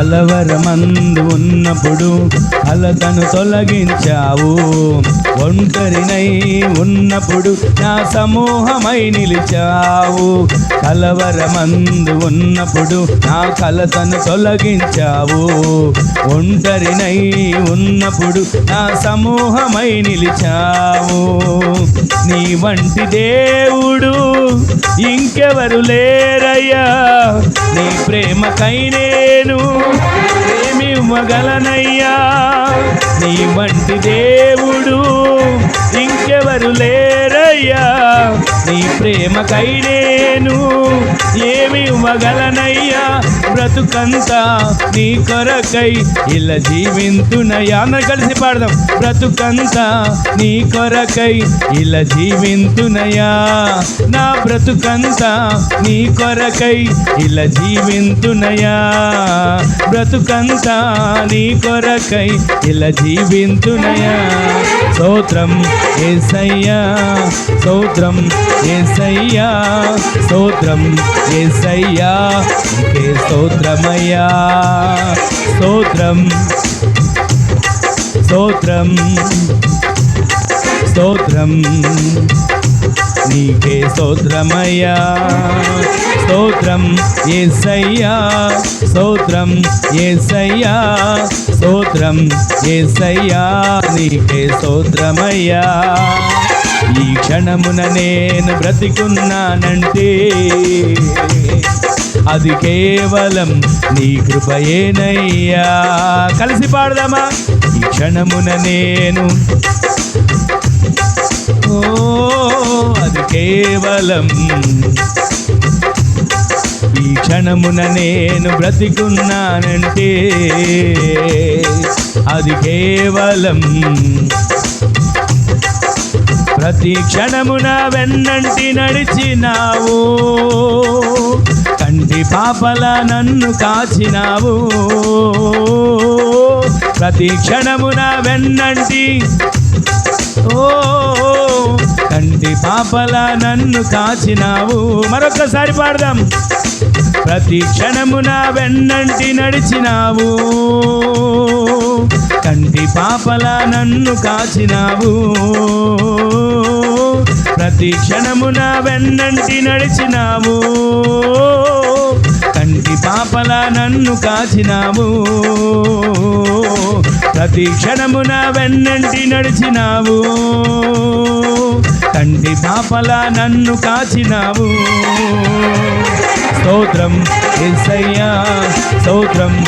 కలవరమందు ఉన్నప్పుడు కలతను తొలగించావు. ఒంటరినై ఉన్నప్పుడు నా సమూహమై నిలిచావు. కలవరమందు ఉన్నప్పుడు నా కలతను తొలగించావు. ఒంటరినై ఉన్నప్పుడు నా సమూహమై నిలిచావు. నీ వంటి దేవుడు ఇంకెవరు లేరయ్యా. నీ ప్రేమకై నేను ఏమివ్వగలనయ్యా. నీ వంటి దేవుడు ఇంకెవరు లేరయ్యా. నీ ప్రేమకై నేను ఏమివ్వగలనయ్యా. బ్రతుకంతా నీ కొరకై ఇలా జీవింతునయ్యా. అందరం కలిసి పాడదాం. బ్రతుకంతా నీ కొరకై ఇలా జీవింతునయ్యా. నా బ్రతుకంతా నీ కొరకై ఇలా జీవింతునయ్యా. బ్రతుకంతా నీ కొరకై ఇలా జీవింతునయ్యా. స్తోత్రం యేసయ్యా, స్తోత్రం యేసయ్యా, స్తోత్రం యేసయ్యా, నీకే స్తోత్రమయ్యా. స్తోత్రం స్తోత్రం స్తోత్రం నీకే స్తోత్రమయ్యా. స్తోత్రం యేసయ్యా, స్తోత్రం యేసయ్యా, స్తోత్రం యేసయ్యా, నీకే స్తోత్రమయ్యా. ఈ క్షణమున నేను బ్రతికున్నానంటే అది కేవలం నీ కృపయేనయ్యా. కలిసి పాడదామా. ఈ క్షణమున నేను అది కేవలం ఈ క్షణమున నేను బ్రతికున్నానంటే అది కేవలం ప్రతి క్షణమున వెన్నంటి నడిచినావు. కంటి పాపల నన్ను కాచినావు. ప్రతి క్షణమున వెన్నంటి కంటి పాపల నన్ను కాచినావు. మరొకసారి పాడదాం. ప్రతి క్షణమున వెన్నంటి నడిచినావు. కంటి పాపల నన్ను కాచినావు. ప్రతి క్షణమున వెన్నంటి నడిచినావు. కంటి పాపల నన్ను కాచినావు. ప్రతి క్షణమున వెన్నంటి నడిచినావు. కంటి పాపల నన్ను కాచినావు. స్తోత్రం యేసయ్యా, స్తోత్రం.